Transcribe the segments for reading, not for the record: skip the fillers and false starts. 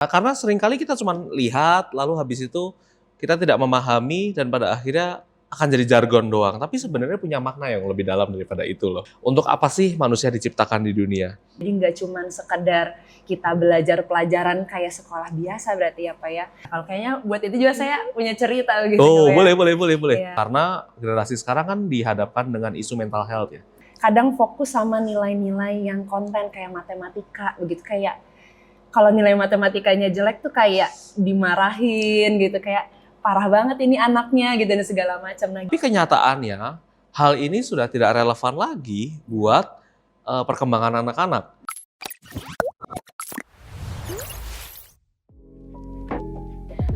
Karena seringkali kita cuma lihat, lalu habis itu kita tidak memahami dan pada akhirnya akan jadi jargon doang. Tapi sebenarnya punya makna yang lebih dalam daripada itu loh. Untuk apa sih manusia diciptakan di dunia? Jadi nggak cuma sekedar kita belajar pelajaran kayak sekolah biasa berarti ya Pak ya. Kalau kayaknya buat itu juga saya punya cerita gitu. Oh, ya. boleh. Iya. Karena generasi sekarang kan dihadapkan dengan isu mental health ya. Kadang fokus sama nilai-nilai yang konten kayak matematika begitu, kayak kalau nilai matematikanya jelek tuh kayak dimarahin gitu, kayak parah banget ini anaknya gitu dan segala macam. Nah, Tapi kenyataannya hal ini sudah tidak relevan lagi buat perkembangan anak-anak.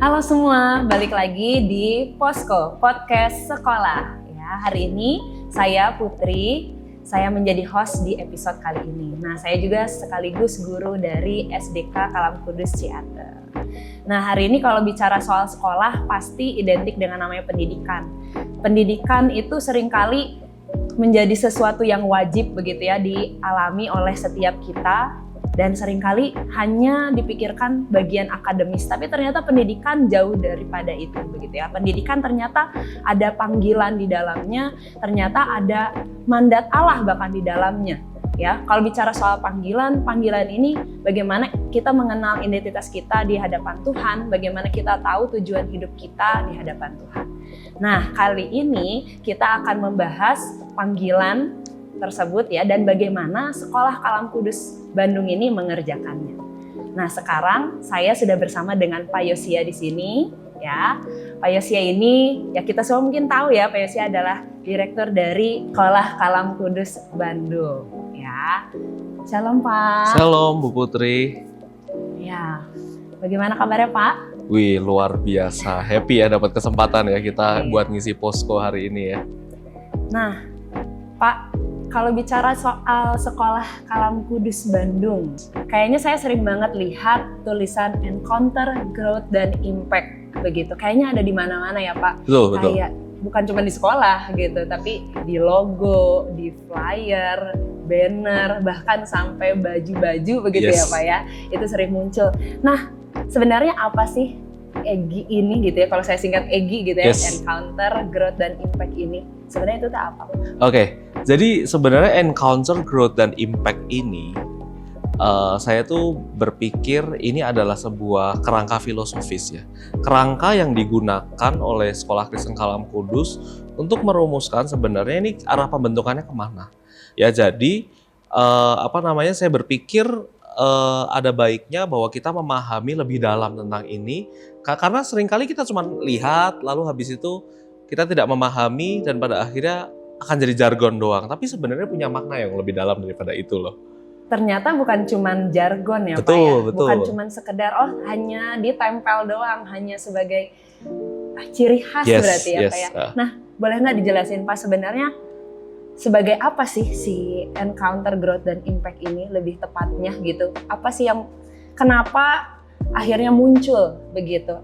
halo semua, balik lagi di Posko Podcast Sekolah. Ya, hari ini saya Putri, saya menjadi host di episode kali ini. Nah, saya juga sekaligus guru dari SDK Kalam Kudus Ciater. Nah, hari ini kalau bicara soal sekolah pasti identik dengan namanya pendidikan. Pendidikan itu seringkali menjadi sesuatu yang wajib begitu ya dialami oleh setiap kita. Dan seringkali hanya dipikirkan bagian akademis, tapi ternyata pendidikan jauh daripada itu begitu ya. Pendidikan ternyata ada panggilan di dalamnya, ternyata ada mandat Allah bahkan di dalamnya. Ya, kalau bicara soal panggilan ini bagaimana kita mengenal identitas kita di hadapan Tuhan, bagaimana kita tahu tujuan hidup kita di hadapan Tuhan. Nah, kali ini kita akan membahas panggilan tersebut ya, dan bagaimana Sekolah Kalam Kudus Bandung ini mengerjakannya. Nah, sekarang saya sudah bersama dengan Pak Yosia di sini ya. Pak Yosia ini ya kita semua mungkin tahu ya, Pak Yosia adalah direktur dari Sekolah Kalam Kudus Bandung ya. Shalom Pak. Shalom Bu Putri. Ya. Bagaimana kabarnya Pak? Wih, luar biasa. Happy ya dapat kesempatan ya kita buat ngisi posko hari ini ya. Nah, Pak, kalau bicara soal Sekolah Kalam Kudus Bandung, kayaknya saya sering banget lihat tulisan Encounter, Growth, dan Impact begitu. Kayaknya ada di mana-mana ya Pak. Betul. Kayak bukan cuma di sekolah gitu, tapi di logo, di flyer, banner, bahkan sampai baju-baju begitu ya Pak ya. Itu sering muncul. Nah, sebenarnya apa sih EGI ini gitu ya, kalau saya singkat EGI gitu ya, Encounter, Growth, dan Impact ini sebenarnya itu apa? Oke, jadi sebenarnya Encounter, Growth, dan Impact ini saya tuh berpikir ini adalah sebuah kerangka filosofis ya, kerangka yang digunakan oleh Sekolah Kristen Kalam Kudus untuk merumuskan sebenarnya ini arah pembentukannya kemana ya. Jadi saya berpikir ada baiknya bahwa kita memahami lebih dalam tentang ini, karena seringkali kita cuma lihat lalu habis itu kita tidak memahami dan pada akhirnya akan jadi jargon doang. Tapi sebenarnya punya makna yang lebih dalam daripada itu loh. Ternyata bukan cuma jargon ya Pak ya, bukan cuma sekedar hanya ditempel doang, hanya sebagai ciri khas berarti ya Pak ya. Nah, boleh nggak dijelasin Pak sebenarnya sebagai apa sih si Encounter, Growth, dan Impact ini lebih tepatnya gitu? Apa sih yang kenapa akhirnya muncul begitu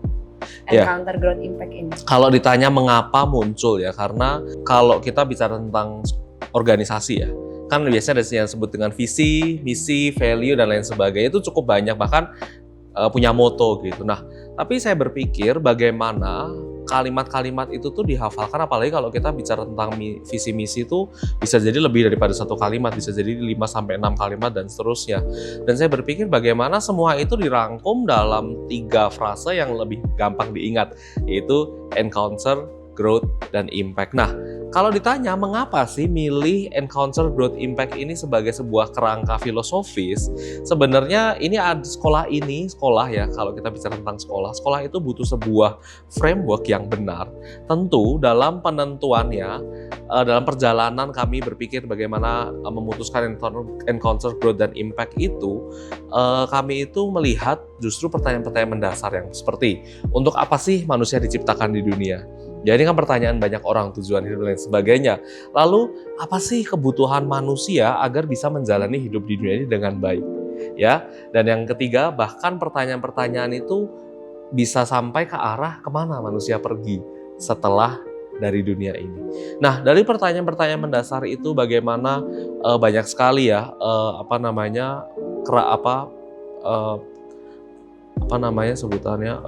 Encounter, Growth, Impact ini? Kalau ditanya mengapa muncul ya, karena kalau kita bicara tentang organisasi ya, kan biasanya ada yang disebut dengan visi, misi, value, dan lain sebagainya, itu cukup banyak, bahkan punya moto gitu. Nah, tapi saya berpikir bagaimana kalimat-kalimat itu tuh dihafalkan, apalagi kalau kita bicara tentang visi misi itu bisa jadi lebih daripada satu kalimat, bisa jadi 5-6 kalimat dan seterusnya. Dan saya berpikir bagaimana semua itu dirangkum dalam 3 frase yang lebih gampang diingat, yaitu Encounter, Growth, dan Impact. Nah, kalau ditanya mengapa sih milih Encounter, Growth, Impact ini sebagai sebuah kerangka filosofis, sebenarnya ini ada sekolah ya, kalau kita bicara tentang sekolah itu butuh sebuah framework yang benar. Tentu dalam penentuannya, dalam perjalanan kami berpikir bagaimana memutuskan Encounter, Growth, dan Impact itu, kami itu melihat justru pertanyaan-pertanyaan mendasar yang seperti, untuk apa sih manusia diciptakan di dunia? Jadi kan pertanyaan banyak orang, tujuan hidup dan lain sebagainya. Lalu apa sih kebutuhan manusia agar bisa menjalani hidup di dunia ini dengan baik? Ya. Dan yang ketiga, bahkan pertanyaan-pertanyaan itu bisa sampai ke arah kemana manusia pergi setelah dari dunia ini. Nah, dari pertanyaan-pertanyaan mendasar itu bagaimana banyak sekali ya apa namanya sebutannya,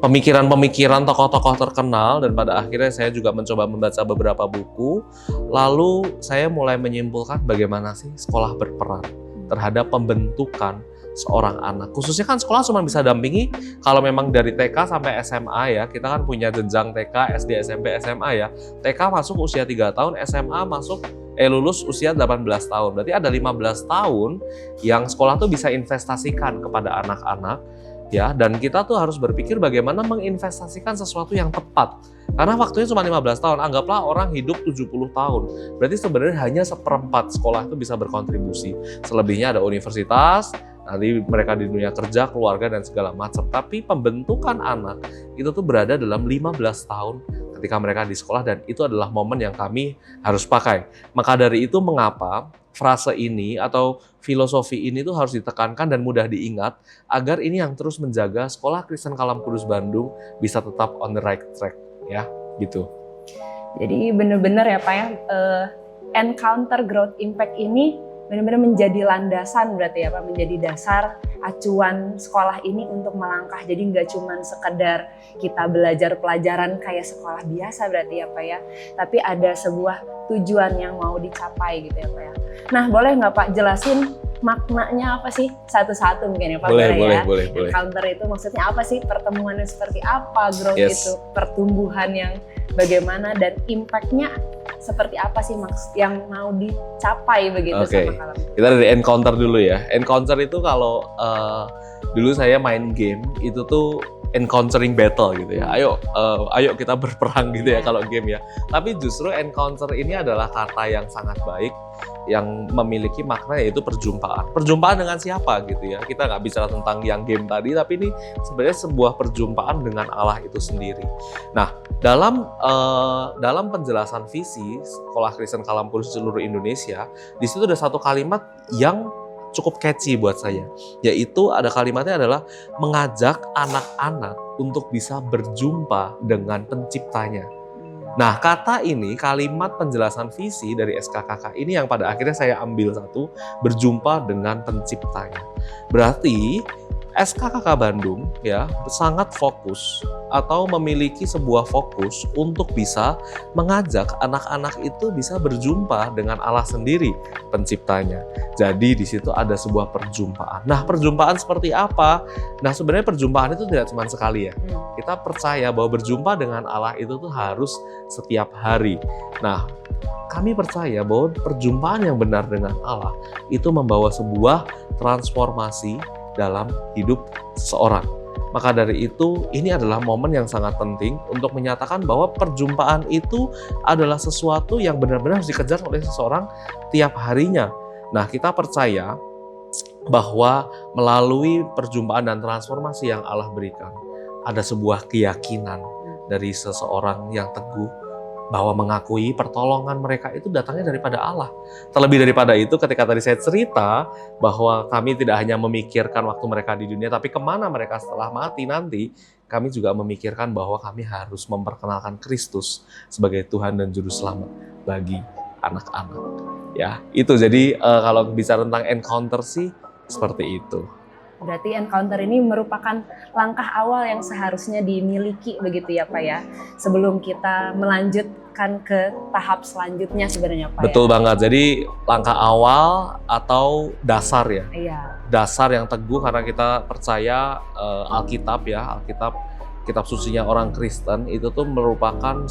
pemikiran-pemikiran tokoh-tokoh terkenal, dan pada akhirnya saya juga mencoba membaca beberapa buku. Lalu saya mulai menyimpulkan bagaimana sih sekolah berperan terhadap pembentukan seorang anak. Khususnya kan sekolah cuma bisa dampingi kalau memang dari TK sampai SMA ya. Kita kan punya jenjang TK, SD, SMP, SMA ya. TK masuk usia 3 tahun, SMA lulus usia 18 tahun. Berarti ada 15 tahun yang sekolah tuh bisa investasikan kepada anak-anak ya, dan kita tuh harus berpikir bagaimana menginvestasikan sesuatu yang tepat. Karena waktunya cuma 15 tahun, anggaplah orang hidup 70 tahun. Berarti sebenarnya hanya 1/4 sekolah itu bisa berkontribusi. Selebihnya ada universitas, nanti mereka di dunia kerja, keluarga, dan segala macam. Tapi pembentukan anak itu tuh berada dalam 15 tahun ketika mereka di sekolah, dan itu adalah momen yang kami harus pakai. Maka dari itu mengapa frase ini atau filosofi ini tuh harus ditekankan dan mudah diingat agar ini yang terus menjaga Sekolah Kristen Kalam Kudus Bandung bisa tetap on the right track ya, gitu. Jadi benar-benar ya Pak ya, Encounter Growth Impact ini benar-benar menjadi landasan berarti ya Pak, menjadi dasar acuan sekolah ini untuk melangkah. Jadi nggak cuma sekedar kita belajar pelajaran kayak sekolah biasa berarti ya Pak ya, tapi ada sebuah tujuan yang mau dicapai gitu ya Pak ya. Nah boleh nggak Pak jelasin maknanya apa sih satu-satu mungkin ya Pak? Boleh. Encounter itu maksudnya apa sih, pertemuannya seperti apa, growth Yes. itu pertumbuhan yang bagaimana, dan impact-nya seperti apa sih yang mau dicapai begitu Oke. sama Kalam. Kita dari encounter dulu ya. Encounter itu kalau dulu saya main game itu tuh encountering battle gitu ya. Ayo kita berperang gitu ya kalau game ya. Tapi justru encounter ini adalah kata yang sangat baik yang memiliki makna, yaitu perjumpaan. Perjumpaan dengan siapa gitu ya. Kita nggak bicara tentang yang game tadi, tapi ini sebenarnya sebuah perjumpaan dengan Allah itu sendiri. Nah, dalam penjelasan visi Sekolah Kristen Kalam Kudus seluruh Indonesia, di situ ada satu kalimat yang cukup catchy buat saya, yaitu ada kalimatnya adalah mengajak anak-anak untuk bisa berjumpa dengan penciptanya. Nah, kata ini, kalimat penjelasan visi dari SKKK ini yang pada akhirnya saya ambil satu, berjumpa dengan penciptanya. Berarti SKKK Bandung ya sangat fokus atau memiliki sebuah fokus untuk bisa mengajak anak-anak itu bisa berjumpa dengan Allah sendiri, penciptanya. Jadi di situ ada sebuah perjumpaan. Nah, perjumpaan seperti apa? Nah, sebenarnya perjumpaan itu tidak cuma sekali ya. Kita percaya bahwa berjumpa dengan Allah itu tuh harus setiap hari. Nah, kami percaya bahwa perjumpaan yang benar dengan Allah itu membawa sebuah transformasi dalam hidup seseorang. Maka dari itu, ini adalah momen yang sangat penting untuk menyatakan bahwa perjumpaan itu adalah sesuatu yang benar-benar harus dikejar oleh seseorang tiap harinya. Nah, kita percaya bahwa melalui perjumpaan dan transformasi yang Allah berikan, ada sebuah keyakinan dari seseorang yang teguh bahwa mengakui pertolongan mereka itu datangnya daripada Allah. Terlebih daripada itu, ketika tadi saya cerita bahwa kami tidak hanya memikirkan waktu mereka di dunia, tapi kemana mereka setelah mati nanti, kami juga memikirkan bahwa kami harus memperkenalkan Kristus sebagai Tuhan dan Juru Selamat bagi anak-anak. Ya, itu jadi kalau bicara tentang encounter sih seperti itu. Berarti encounter ini merupakan langkah awal yang seharusnya dimiliki begitu ya Pak ya, sebelum kita melanjutkan ke tahap selanjutnya sebenarnya Pak. Betul banget, jadi langkah awal atau dasar ya. Iya. Dasar yang teguh karena kita percaya Alkitab ya, kitab sucinya orang Kristen itu tuh merupakan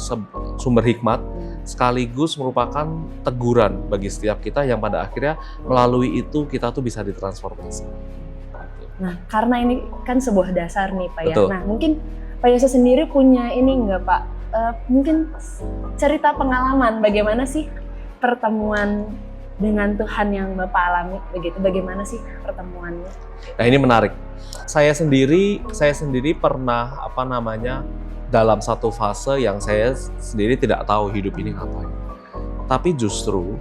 sumber hikmat sekaligus merupakan teguran bagi setiap kita yang pada akhirnya melalui itu kita tuh bisa ditransformasi. Nah, karena ini kan sebuah dasar nih Pak ya. Betul. Nah, mungkin Pak Yose sendiri punya ini nggak Pak? Mungkin cerita pengalaman bagaimana sih pertemuan dengan Tuhan yang Bapak alami begitu? Bagaimana sih pertemuannya? Nah, ini menarik. Saya sendiri pernah dalam satu fase yang saya sendiri tidak tahu hidup ini ngapain. Tapi justru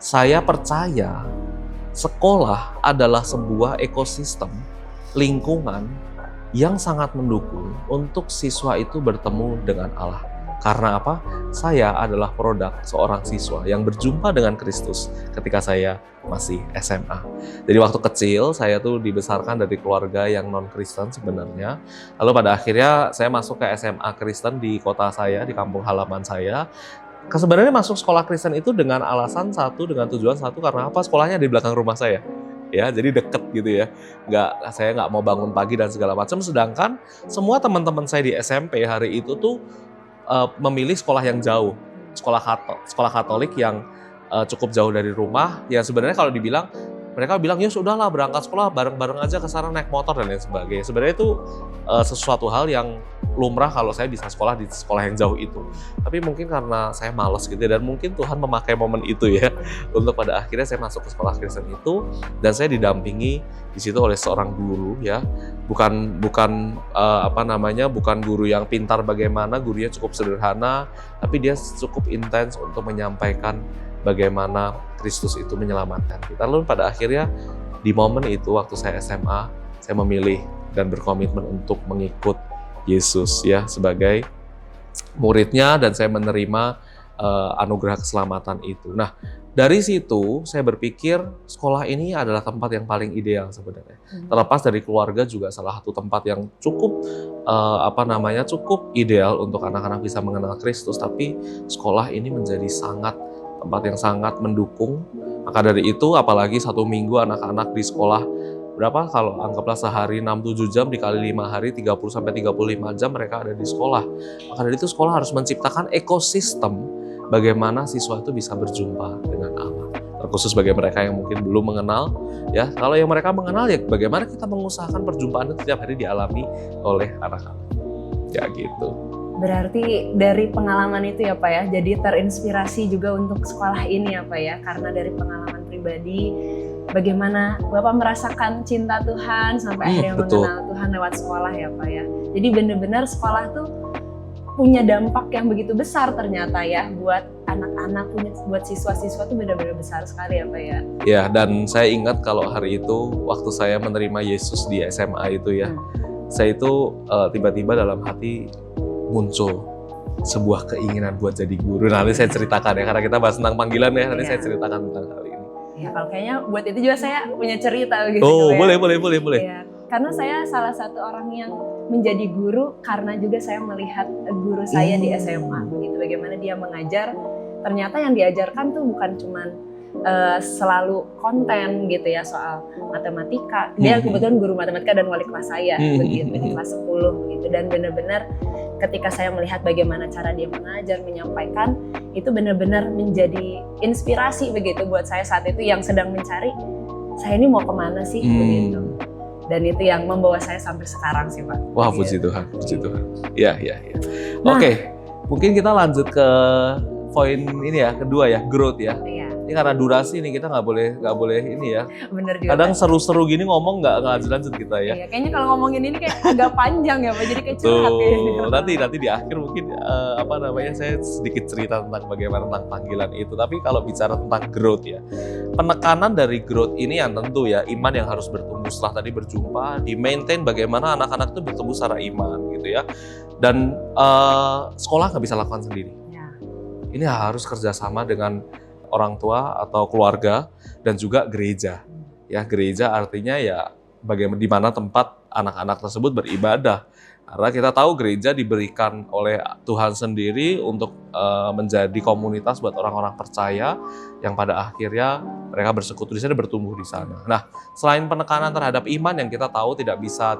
saya percaya sekolah adalah sebuah ekosistem, lingkungan yang sangat mendukung untuk siswa itu bertemu dengan Allah. Karena apa? Saya adalah produk seorang siswa yang berjumpa dengan Kristus ketika saya masih SMA. Jadi waktu kecil saya tuh dibesarkan dari keluarga yang non-Kristen sebenarnya. Lalu pada akhirnya saya masuk ke SMA Kristen di kota saya, di kampung halaman saya. Sebenarnya masuk sekolah Kristen itu dengan alasan satu, dengan tujuan satu, karena apa? Sekolahnya di belakang rumah saya. Ya, jadi deket gitu ya. Saya nggak mau bangun pagi dan segala macam. Sedangkan semua teman-teman saya di SMP hari itu tuh memilih sekolah yang jauh, sekolah Katolik yang cukup jauh dari rumah. Ya sebenarnya kalau dibilang, mereka bilang ya sudahlah berangkat sekolah bareng-bareng aja ke sana naik motor dan lain sebagainya. Sebenarnya itu sesuatu hal yang lumrah kalau saya bisa sekolah di sekolah yang jauh itu. Tapi mungkin karena saya malas gitu dan mungkin Tuhan memakai momen itu ya untuk pada akhirnya saya masuk ke sekolah Kristen itu dan saya didampingi di situ oleh seorang guru ya. Bukan guru yang pintar bagaimana, gurunya cukup sederhana, tapi dia cukup intens untuk menyampaikan bagaimana Kristus itu menyelamatkan kita. Lalu pada akhirnya di momen itu waktu saya SMA, saya memilih dan berkomitmen untuk mengikut Yesus ya sebagai muridnya dan saya menerima anugerah keselamatan itu. Nah, dari situ saya berpikir sekolah ini adalah tempat yang paling ideal sebenarnya. Terlepas dari keluarga juga salah satu tempat yang cukup cukup ideal untuk anak-anak bisa mengenal Kristus, tapi sekolah ini menjadi tempat yang sangat mendukung. Maka dari itu apalagi 1 minggu anak-anak di sekolah berapa, kalau anggaplah sehari 6-7 jam dikali 5 hari 30-35 jam mereka ada di sekolah. Maka dari itu sekolah harus menciptakan ekosistem bagaimana siswa itu bisa berjumpa dengan Allah. Terkhusus bagi mereka yang mungkin belum mengenal ya. Kalau yang mereka mengenal ya bagaimana kita mengusahakan perjumpaan itu setiap hari dialami oleh anak-anak. Ya gitu. Berarti dari pengalaman itu ya Pak ya, jadi terinspirasi juga untuk sekolah ini ya Pak ya, karena dari pengalaman pribadi bagaimana Bapak merasakan cinta Tuhan sampai akhirnya mengenal Tuhan lewat sekolah ya Pak ya. Jadi benar-benar sekolah tuh punya dampak yang begitu besar ternyata ya buat anak-anak, buat siswa-siswa tuh benar-benar besar sekali ya Pak ya. Ya, dan saya ingat kalau hari itu waktu saya menerima Yesus di SMA itu ya, saya itu tiba-tiba dalam hati muncul sebuah keinginan buat jadi guru. Nanti saya ceritakan ya, karena kita bahas tentang panggilan ya, nanti saya ceritakan tentang hal ini. Ya kalau kayaknya buat itu juga saya punya cerita gitu. Oh, ya. boleh. Ya, karena saya salah satu orang yang menjadi guru karena juga saya melihat guru saya di SMA begitu, bagaimana dia mengajar. Ternyata yang diajarkan tuh bukan cuman selalu konten gitu ya soal matematika. Dia kebetulan guru matematika dan wali kelas saya begitu di kelas 10 begitu, dan benar-benar ketika saya melihat bagaimana cara dia mengajar, menyampaikan, itu benar-benar menjadi inspirasi begitu buat saya saat itu yang sedang mencari saya ini mau kemana sih begitu. Dan itu yang membawa saya sampai sekarang sih Pak. Wah, puji Tuhan, puji Tuhan. Iya. Nah, Oke, mungkin kita lanjut ke poin ini ya, kedua ya, growth ya. Iya. Ini karena durasi nih kita nggak boleh ini ya. Bener juga. Kadang seru-seru gini ngomong nggak lanjut kita ya. Iya, kayaknya kalau ngomongin ini kayak agak panjang ya Pak, jadi kayak curhat ya. Nanti di akhir mungkin saya sedikit cerita tentang bagaimana tentang panggilan itu. Tapi kalau bicara tentang growth ya, penekanan dari growth ini yang tentu ya iman yang harus bertumbuh setelah tadi berjumpa, di maintain bagaimana anak-anak itu bertumbuh secara iman gitu ya. Dan sekolah nggak bisa lakukan sendiri. Ya. Ini harus kerjasama dengan orang tua atau keluarga dan juga gereja. Ya, gereja artinya ya bagaimana di mana tempat anak-anak tersebut beribadah. Karena kita tahu gereja diberikan oleh Tuhan sendiri untuk menjadi komunitas buat orang-orang percaya yang pada akhirnya mereka bersekutu di sana, bertumbuh di sana. Nah, selain penekanan terhadap iman yang kita tahu tidak bisa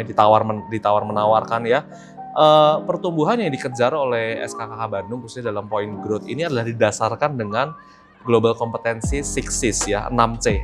ditawar menawarkan ya. Pertumbuhan yang dikejar oleh SKKH Bandung khususnya dalam poin growth ini adalah didasarkan dengan Global Kompetensi 6Cs ya, 6C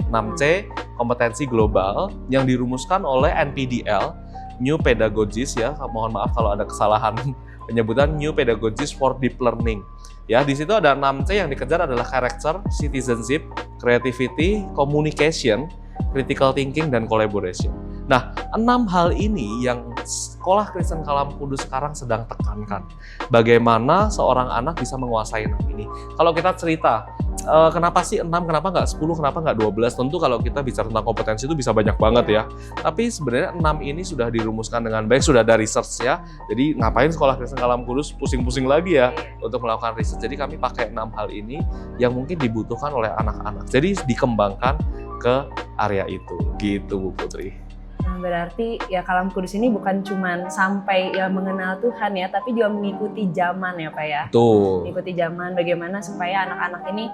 kompetensi global yang dirumuskan oleh NPDL, New Pedagogies ya, mohon maaf kalau ada kesalahan penyebutan, New Pedagogies for Deep Learning. Ya, di situ ada 6C yang dikejar adalah character, citizenship, creativity, communication, critical thinking, dan collaboration. Nah, 6 hal ini yang Sekolah Kristen Kalam Kudus sekarang sedang tekankan. Bagaimana seorang anak bisa menguasai 6 ini. Kalau kita cerita, kenapa sih 6, kenapa nggak 10, kenapa nggak 12? Tentu kalau kita bicara tentang kompetensi itu bisa banyak banget ya. Tapi sebenarnya 6 ini sudah dirumuskan dengan baik, sudah ada research ya. Jadi ngapain sekolah Kristen Kalam Kudus pusing-pusing lagi ya untuk melakukan riset. Jadi kami pakai 6 hal ini yang mungkin dibutuhkan oleh anak-anak. Jadi dikembangkan ke area itu, gitu Bu Putri. Nah, berarti ya Kalam Kudus ini bukan cuman sampai ya mengenal Tuhan ya, tapi juga mengikuti zaman ya Pak ya. Tuh. Mengikuti zaman bagaimana supaya anak-anak ini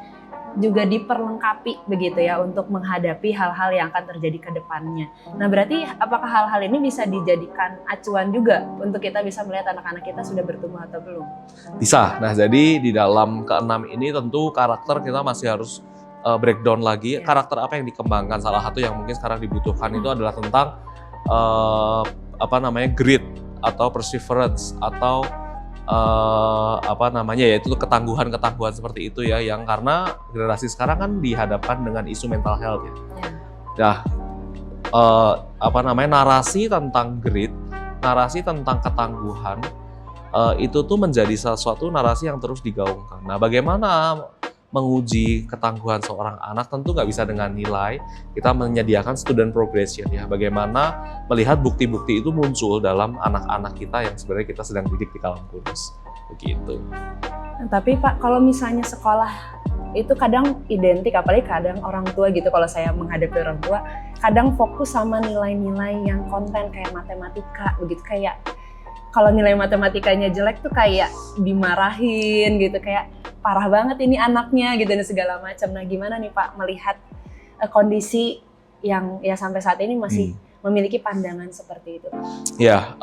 juga diperlengkapi begitu ya untuk menghadapi hal-hal yang akan terjadi ke depannya. Nah, berarti apakah hal-hal ini bisa dijadikan acuan juga untuk kita bisa melihat anak-anak kita sudah bertumbuh atau belum? Bisa. Nah, jadi di dalam keenam ini tentu karakter kita masih harus breakdown lagi. Karakter apa yang dikembangkan? Salah satu yang mungkin sekarang dibutuhkan itu adalah tentang grit atau perseverance atau yaitu ketangguhan seperti itu ya, yang karena generasi sekarang kan dihadapkan dengan isu mental health ya. Nah, narasi tentang grit, narasi tentang ketangguhan itu tuh menjadi sesuatu narasi yang terus digaungkan. Nah, bagaimana menguji ketangguhan seorang anak? Tentu nggak bisa dengan nilai. Kita menyediakan student progression ya. Bagaimana melihat bukti-bukti itu muncul dalam anak-anak kita yang sebenarnya kita sedang didik di Kalam Kudus. Begitu. Tapi Pak, kalau misalnya sekolah itu kadang identik, apalagi kadang orang tua gitu, kalau saya menghadapi orang tua, kadang fokus sama nilai-nilai yang konten kayak matematika begitu, kayak kalau nilai matematikanya jelek tuh kayak dimarahin gitu, kayak parah banget ini anaknya gitu dan segala macam. Nah, gimana nih Pak melihat kondisi yang ya sampai saat ini masih memiliki pandangan seperti itu? Ya,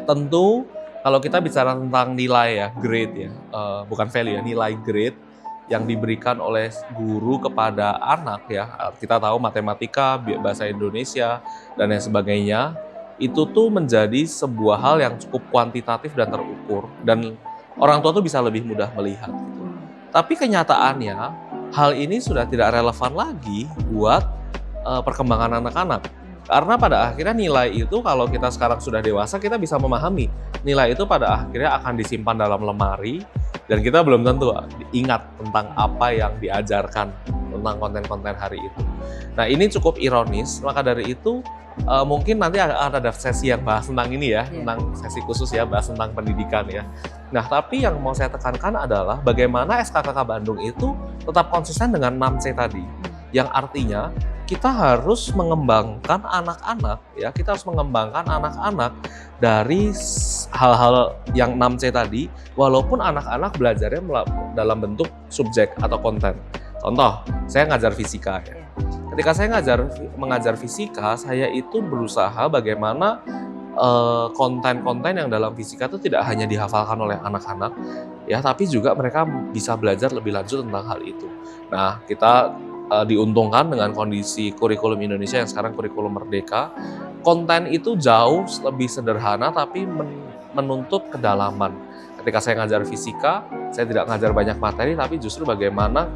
tentu kalau kita bicara tentang nilai ya, grade ya, bukan value ya, nilai grade yang diberikan oleh guru kepada anak ya. Kita tahu matematika, bahasa Indonesia dan lain sebagainya, itu tuh menjadi sebuah hal yang cukup kuantitatif dan terukur, dan orang tua tuh bisa lebih mudah melihat. Tapi kenyataannya hal ini sudah tidak relevan lagi buat perkembangan anak-anak. Karena pada akhirnya nilai itu kalau kita sekarang sudah dewasa, kita bisa memahami nilai itu pada akhirnya akan disimpan dalam lemari dan kita belum tentu ingat tentang apa yang diajarkan tentang konten-konten hari itu. Nah, ini cukup ironis, maka dari itu mungkin nanti akan ada sesi yang bahas tentang ini ya, tentang sesi khusus ya, bahas tentang pendidikan ya. Nah, tapi yang mau saya tekankan adalah bagaimana SKKK Bandung itu tetap konsisten dengan 6C tadi, yang artinya kita harus mengembangkan anak-anak ya, kita harus mengembangkan anak-anak dari hal-hal yang 6C tadi, walaupun anak-anak belajarnya dalam bentuk subjek atau konten. Contoh, saya ngajar fisika ya. Ketika saya mengajar fisika, saya itu berusaha bagaimana konten-konten yang dalam fisika itu tidak hanya dihafalkan oleh anak-anak ya, tapi juga mereka bisa belajar lebih lanjut tentang hal itu. Nah, kita diuntungkan dengan kondisi kurikulum Indonesia yang sekarang kurikulum merdeka. Konten itu jauh lebih sederhana tapi menuntut kedalaman. Ketika saya ngajar fisika, saya tidak ngajar banyak materi, tapi justru bagaimana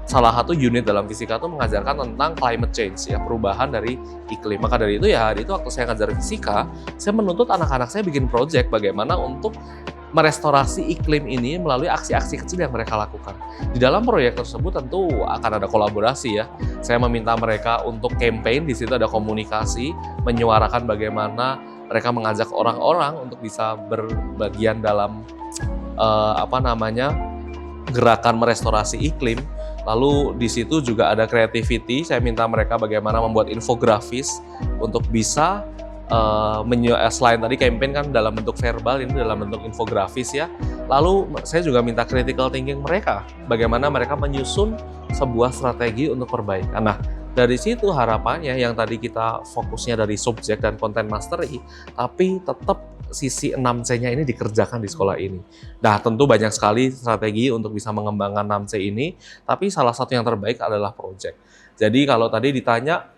salah satu unit dalam fisika itu mengajarkan tentang climate change ya, perubahan dari iklim. Maka dari itu ya, hari itu waktu saya ngajar fisika, saya menuntut anak-anak saya bikin project bagaimana untuk merestorasi iklim ini melalui aksi-aksi kecil yang mereka lakukan. Di dalam proyek tersebut tentu akan ada kolaborasi ya. Saya meminta mereka untuk campaign, di situ ada komunikasi, menyuarakan bagaimana mereka mengajak orang-orang untuk bisa berbagian dalam gerakan merestorasi iklim. Lalu di situ juga ada creativity, saya minta mereka bagaimana membuat infografis untuk bisa selain tadi campaign kan dalam bentuk verbal, ini dalam bentuk infografis ya. Lalu saya juga minta critical thinking mereka, bagaimana mereka menyusun sebuah strategi untuk perbaikan. Nah, dari situ harapannya yang tadi kita fokusnya dari subjek dan content mastery, tapi tetap sisi 6C-nya ini dikerjakan di sekolah ini. Nah, tentu banyak sekali strategi untuk bisa mengembangkan 6C ini, tapi salah satu yang terbaik adalah project. Jadi kalau tadi ditanya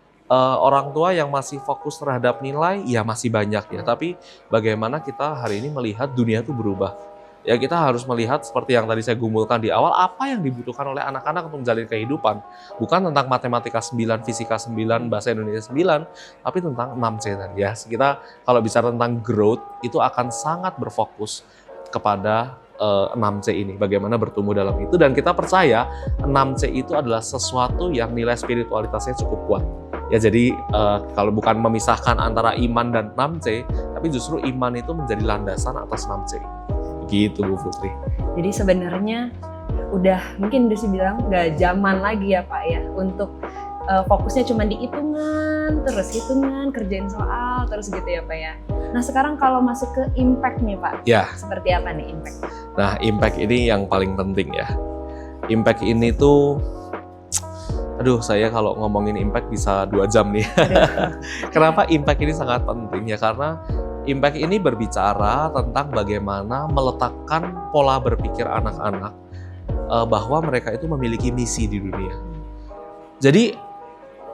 orang tua yang masih fokus terhadap nilai, ya masih banyak ya. Tapi bagaimana kita hari ini melihat dunia itu berubah. Ya, kita harus melihat seperti yang tadi saya gumulkan di awal, apa yang dibutuhkan oleh anak-anak untuk menjalani kehidupan. Bukan tentang matematika 9, fisika 9, bahasa Indonesia 9, tapi tentang 6C tadi ya. Kita kalau bicara tentang growth, itu akan sangat berfokus kepada 6C ini, bagaimana bertumbuh dalam itu, dan kita percaya 6C itu adalah sesuatu yang nilai spiritualitasnya cukup kuat. Ya, jadi kalau bukan memisahkan antara iman dan 6C, tapi justru iman itu menjadi landasan atas 6C. Begitu Bu Putri. Jadi sebenarnya mungkin bisa bilang udah zaman lagi ya Pak ya, untuk fokusnya cuma di hitungan, kerjain soal, terus gitu ya Pak ya. Nah sekarang kalau masuk ke impact nih Pak, seperti apa nih impact? Nah impact ini yang paling penting ya. Impact ini tuh, saya kalau ngomongin impact bisa 2 jam nih. Kenapa impact ini sangat penting ya? Karena impact ini berbicara tentang bagaimana meletakkan pola berpikir anak-anak bahwa mereka itu memiliki misi di dunia. Jadi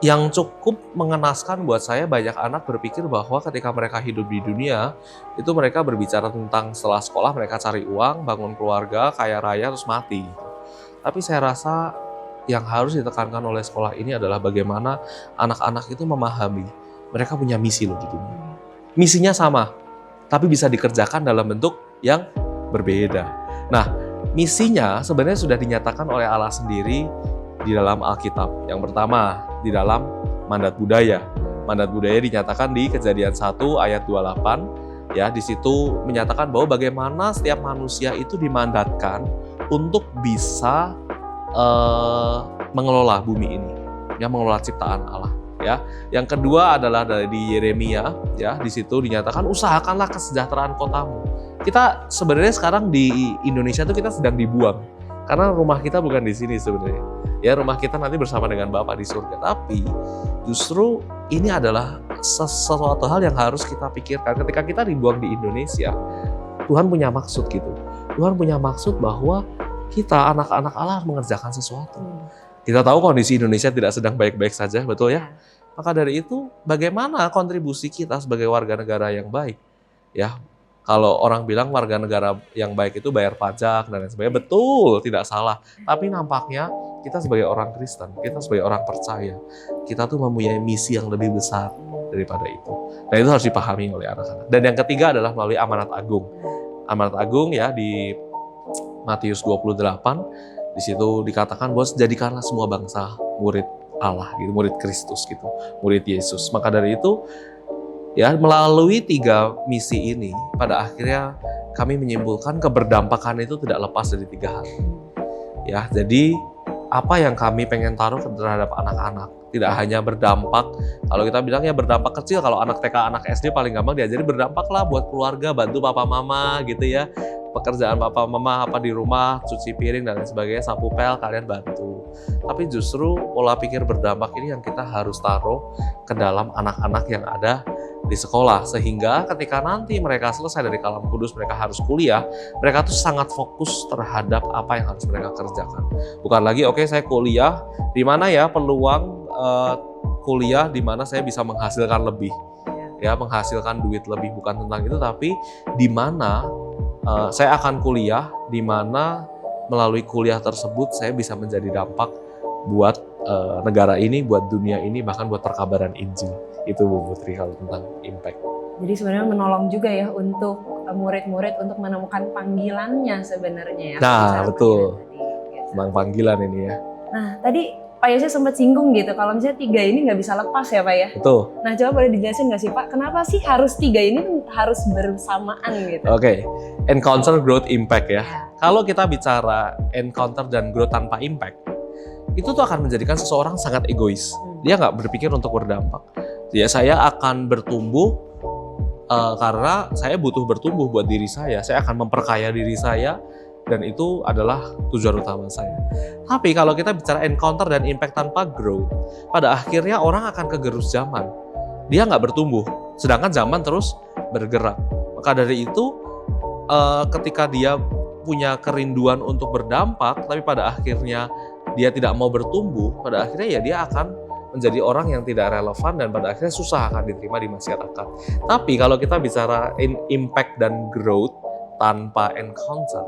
yang cukup mengenaskan buat saya, banyak anak berpikir bahwa ketika mereka hidup di dunia, itu mereka berbicara tentang setelah sekolah mereka cari uang, bangun keluarga, kaya raya, terus mati. Tapi saya rasa yang harus ditekankan oleh sekolah ini adalah bagaimana anak-anak itu memahami mereka punya misi loh di dunia. Misinya sama, tapi bisa dikerjakan dalam bentuk yang berbeda. Nah, misinya sebenarnya sudah dinyatakan oleh Allah sendiri di dalam Alkitab. Yang pertama, di dalam mandat budaya. Mandat budaya dinyatakan di Kejadian 1 ayat 28. Ya, di situ menyatakan bahwa bagaimana setiap manusia itu dimandatkan untuk bisa mengelola bumi ini, ya, mengelola ciptaan Allah. Ya, yang kedua adalah dari Yeremia. Ya, di situ dinyatakan usahakanlah kesejahteraan kotamu. Kita sebenarnya sekarang di Indonesia itu kita sedang dibuang karena rumah kita bukan di sini sebenarnya. Ya, rumah kita nanti bersama dengan Bapa di surga. Tapi justru ini adalah sesuatu hal yang harus kita pikirkan ketika kita dibuang di Indonesia. Tuhan punya maksud gitu. Tuhan punya maksud bahwa kita anak-anak Allah mengerjakan sesuatu. Kita tahu kondisi Indonesia tidak sedang baik-baik saja, betul ya? Maka dari itu, bagaimana kontribusi kita sebagai warga negara yang baik? Ya, kalau orang bilang warga negara yang baik itu bayar pajak dan lain sebagainya, betul, tidak salah. Tapi nampaknya kita sebagai orang Kristen, kita sebagai orang percaya, kita tuh mempunyai misi yang lebih besar daripada itu. Dan itu harus dipahami oleh anak-anak. Dan yang ketiga adalah melalui amanat agung. Amanat agung ya di Matius 28, di situ dikatakan bahwa jadikanlah semua bangsa murid Allah, gitu, murid Kristus gitu, murid Yesus. Maka dari itu, ya melalui 3 misi ini, pada akhirnya kami menyimpulkan keberdampakan itu tidak lepas dari 3 hal. Ya, jadi apa yang kami pengen taruh terhadap anak-anak tidak hanya berdampak. Kalau kita bilang ya berdampak kecil, kalau anak TK, anak SD paling gampang diajari berdampaklah buat keluarga, bantu papa mama gitu ya. Pekerjaan papa mama apa di rumah, cuci piring dan lain sebagainya, sapu pel kalian bantu. Tapi justru pola pikir berdampak ini yang kita harus taruh ke dalam anak-anak yang ada di sekolah, sehingga ketika nanti mereka selesai dari Kalam Kudus, mereka harus kuliah, mereka tuh sangat fokus terhadap apa yang harus mereka kerjakan. Bukan lagi oke, saya kuliah di mana ya peluang kuliah di mana saya bisa menghasilkan lebih, ya menghasilkan duit lebih, bukan tentang itu, tapi di mana saya akan kuliah, di mana melalui kuliah tersebut saya bisa menjadi dampak buat negara ini, buat dunia ini, bahkan buat perkabaran Injil. Itu Bu Putri kalau tentang impact. Jadi sebenarnya menolong juga ya untuk murid-murid untuk menemukan panggilannya sebenarnya ya. Nah betul, tentang panggilan ini ya. Nah tadi Pak Yose sempat singgung gitu, kalau misalnya 3 ini nggak bisa lepas ya Pak ya? Betul. Nah coba boleh dijelasin nggak sih Pak, kenapa sih harus 3 ini harus bersamaan gitu? Oke, encounter, growth, impact ya. Kalau kita bicara encounter dan growth tanpa impact, itu tuh akan menjadikan seseorang sangat egois. Dia nggak berpikir untuk berdampak. Ya saya akan bertumbuh karena saya butuh bertumbuh buat diri saya akan memperkaya diri saya, dan itu adalah tujuan utama saya. Tapi kalau kita bicara encounter dan impact tanpa growth, pada akhirnya orang akan kegerus zaman. Dia nggak bertumbuh, sedangkan zaman terus bergerak. Maka dari itu, ketika dia punya kerinduan untuk berdampak, tapi pada akhirnya dia tidak mau bertumbuh, pada akhirnya ya dia akan menjadi orang yang tidak relevan dan pada akhirnya susah akan diterima di masyarakat. Tapi kalau kita bicara impact dan growth tanpa encounter,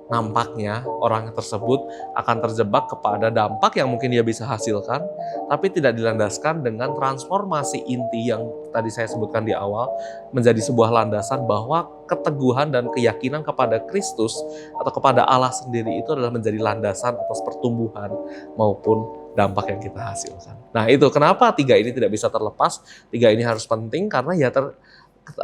nampaknya orang tersebut akan terjebak kepada dampak yang mungkin dia bisa hasilkan, tapi tidak dilandaskan dengan transformasi inti yang tadi saya sebutkan di awal, menjadi sebuah landasan bahwa keteguhan dan keyakinan kepada Kristus atau kepada Allah sendiri itu adalah menjadi landasan atas pertumbuhan maupun dampak yang kita hasilkan. Nah itu kenapa 3 ini tidak bisa terlepas, 3 ini harus penting karena ya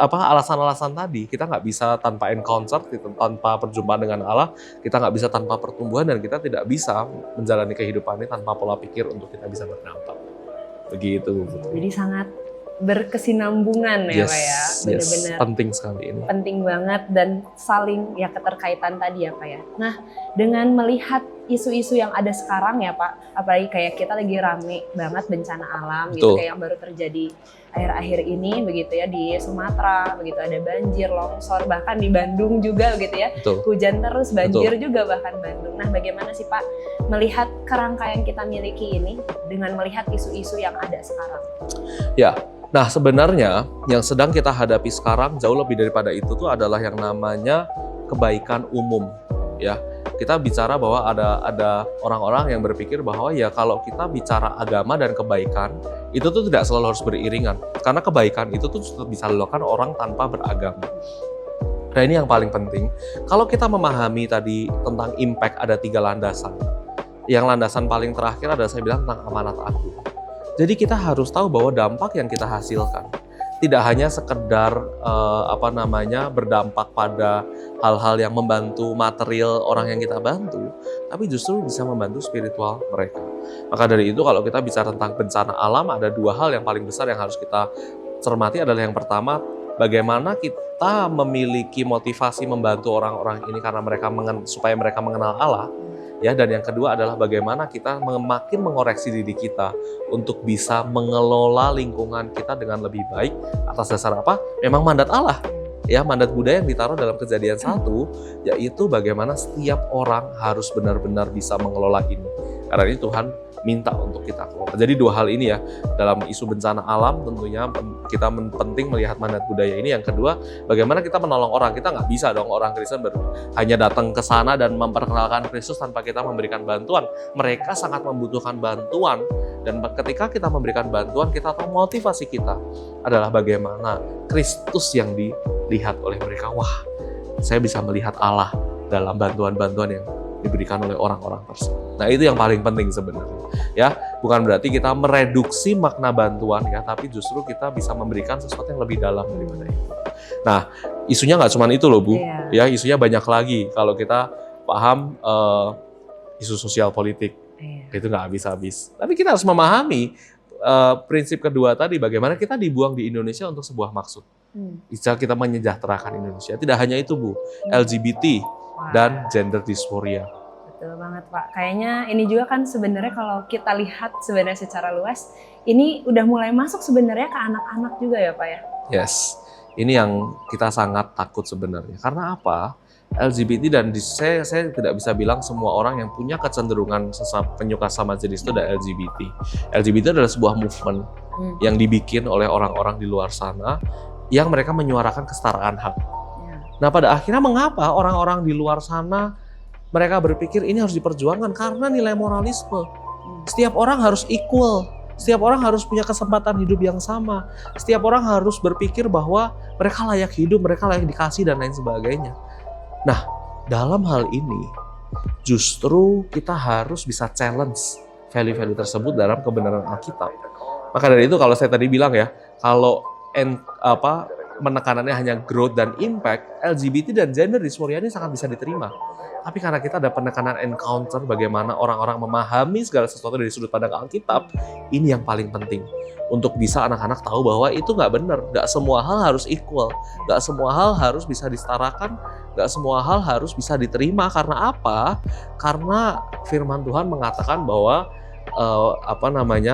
alasan-alasan tadi, kita nggak bisa tanpa encounter, tanpa perjumpaan dengan Allah, kita nggak bisa tanpa pertumbuhan, dan kita tidak bisa menjalani kehidupan ini tanpa pola pikir untuk kita bisa berdampak. Begitu. Jadi sangat berkesinambungan ya Pak ya, benar-benar penting sekali ini. Penting banget dan saling ya keterkaitan tadi ya Pak ya. Nah dengan melihat isu-isu yang ada sekarang ya Pak, apalagi kayak kita lagi rame banget bencana alam gitu, kayak yang baru terjadi akhir-akhir ini begitu ya, di Sumatera begitu, ada banjir, longsor, bahkan di Bandung juga begitu ya. Hujan terus, banjir juga bahkan Bandung. Nah bagaimana sih Pak melihat kerangka yang kita miliki ini dengan melihat isu-isu yang ada sekarang? Ya, nah sebenarnya yang sedang kita hadapi sekarang jauh lebih daripada itu tuh adalah yang namanya kebaikan umum ya. Kita bicara bahwa ada orang-orang yang berpikir bahwa ya kalau kita bicara agama dan kebaikan itu tuh tidak selalu harus beriringan, karena kebaikan itu tuh bisa dilakukan orang tanpa beragama. Nah ini yang paling penting. Kalau kita memahami tadi tentang impact, ada 3 landasan. Yang landasan paling terakhir adalah saya bilang tentang amanat agung. Jadi kita harus tahu bahwa dampak yang kita hasilkan tidak hanya sekedar berdampak pada hal-hal yang membantu material orang yang kita bantu, tapi justru bisa membantu spiritual mereka. Maka dari itu kalau kita bicara tentang bencana alam, ada 2 hal yang paling besar yang harus kita cermati. Adalah yang pertama, bagaimana kita memiliki motivasi membantu orang-orang ini karena supaya mereka mengenal Allah. Ya, dan yang kedua adalah bagaimana kita makin mengoreksi diri kita untuk bisa mengelola lingkungan kita dengan lebih baik atas dasar apa? Memang mandat Allah. Ya, mandat Buddha yang ditaruh dalam Kejadian 1, yaitu bagaimana setiap orang harus benar-benar bisa mengelola ini. Karena ini Tuhan minta untuk kita kelola. Jadi 2 hal ini ya, dalam isu bencana alam tentunya kita penting melihat mandat budaya ini. Yang kedua, bagaimana kita menolong orang. Kita nggak bisa dong orang Kristen hanya datang ke sana dan memperkenalkan Kristus tanpa kita memberikan bantuan. Mereka sangat membutuhkan bantuan, dan ketika kita memberikan bantuan, kita tahu motivasi kita adalah bagaimana Kristus yang dilihat oleh mereka. Wah, saya bisa melihat Allah dalam bantuan-bantuan yang diberikan oleh orang-orang tersebut. Nah itu yang paling penting sebenarnya. Ya, bukan berarti kita mereduksi makna bantuan ya, tapi justru kita bisa memberikan sesuatu yang lebih dalam daripada itu. Nah, isunya nggak cuma itu loh Bu. Ya, isunya banyak lagi. Kalau kita paham isu sosial politik, itu nggak habis-habis. Tapi kita harus memahami prinsip kedua tadi, bagaimana kita dibuang di Indonesia untuk sebuah maksud. Bisa kita menyejahterakan Indonesia. Tidak hanya itu Bu, LGBT dan gender dysphoria. Betul banget Pak. Kayaknya ini juga kan sebenarnya kalau kita lihat sebenarnya secara luas, ini udah mulai masuk sebenarnya ke anak-anak juga ya Pak ya? Yes, ini yang kita sangat takut sebenarnya. Karena apa? LGBT dan saya tidak bisa bilang semua orang yang punya kecenderungan penyuka sama jenis itu ada LGBT. LGBT adalah sebuah movement yang dibikin oleh orang-orang di luar sana yang mereka menyuarakan kesetaraan hak. Nah pada akhirnya mengapa orang-orang di luar sana mereka berpikir ini harus diperjuangkan? Karena nilai moralisme. Setiap orang harus equal, setiap orang harus punya kesempatan hidup yang sama, setiap orang harus berpikir bahwa mereka layak hidup, mereka layak dikasih dan lain sebagainya. Nah dalam hal ini justru kita harus bisa challenge value-value tersebut dalam kebenaran Alkitab. Maka dari itu kalau saya tadi bilang ya, kalau menekanannya hanya growth dan impact, LGBT dan gender dysphoria ini sangat bisa diterima. Tapi karena kita ada penekanan encounter, bagaimana orang-orang memahami segala sesuatu dari sudut pandang Alkitab, ini yang paling penting. Untuk bisa anak-anak tahu bahwa itu nggak benar, nggak semua hal harus equal, nggak semua hal harus bisa disetarakan, nggak semua hal harus bisa diterima. Karena apa? Karena firman Tuhan mengatakan bahwa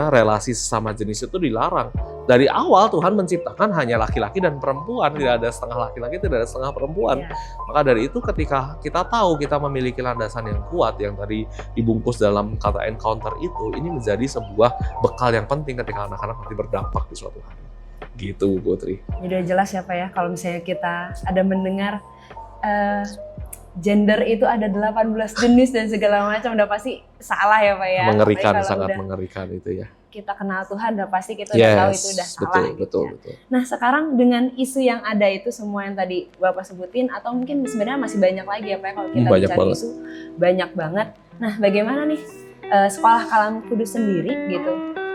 relasi sesama jenis itu dilarang. Dari awal Tuhan menciptakan hanya laki-laki dan perempuan, tidak ada setengah laki-laki, tidak ada setengah perempuan. Maka dari itu ketika kita tahu kita memiliki landasan yang kuat yang tadi dibungkus dalam kata encounter itu, ini menjadi sebuah bekal yang penting ketika anak-anak nanti berdampak di suatu hari. Gitu Putri. Udah jelas ya Pak ya, kalau misalnya kita ada mendengar gender itu ada 18 jenis dan segala macam, udah pasti salah ya Pak ya. Mengerikan, Apalagi kalau sangat udah mengerikan itu ya. kita kenal Tuhan, udah pasti kita udah tahu itu udah salah betul, gitu betul, ya. betul. Nah sekarang dengan isu yang ada itu semua yang tadi Bapak sebutin, atau mungkin sebenarnya masih banyak lagi ya Pak ya, kalau kita Banyak bicara banget. isu, banyak banget. Nah bagaimana nih Sekolah Kalam Kudus sendiri gitu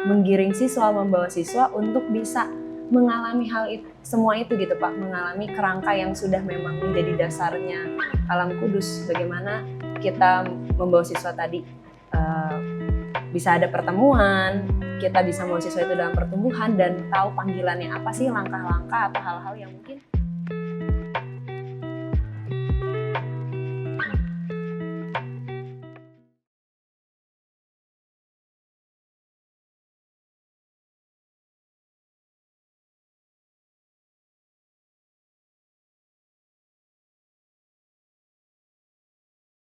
menggiring siswa, membawa siswa untuk bisa mengalami hal itu, semua itu gitu Pak, mengalami kerangka yang sudah memang menjadi dasarnya Kalam Kudus. Bagaimana kita membawa siswa tadi bisa ada pertemuan, kita bisa membawa siswa itu dalam pertumbuhan dan tahu panggilannya apa sih, langkah-langkah atau hal-hal yang mungkin